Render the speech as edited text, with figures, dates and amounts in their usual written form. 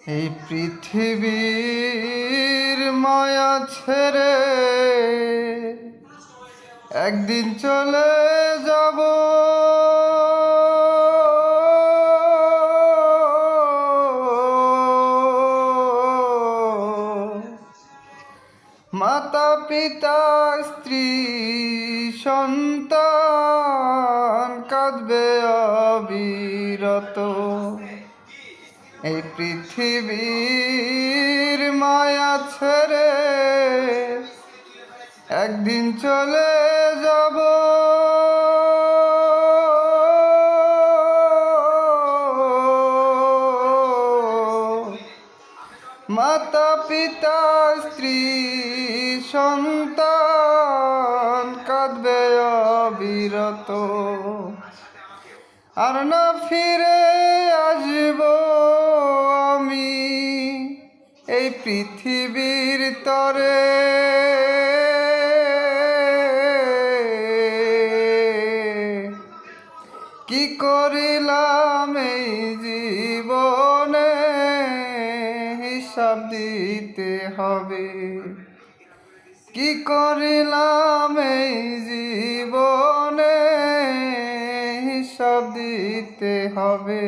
এই পৃথিবীর মায়া ছেড়ে একদিন চলে যাব। মাতা পিতা স্ত্রী সন্তান কাঁদবে অবিরত। এই পৃথিবীর মায়া ছেড়ে একদিন চলে যাব। মাতা পিতা স্ত্রী সন্তান কাঁদবে অবিরত। আর না ফিরে আসব আমি এই পৃথিবীর তরে। কি করিলাম এই জীবনে হিসাব দিতে হবে। কি করিলাম এই জীবনে হিসাব দিতে হবে।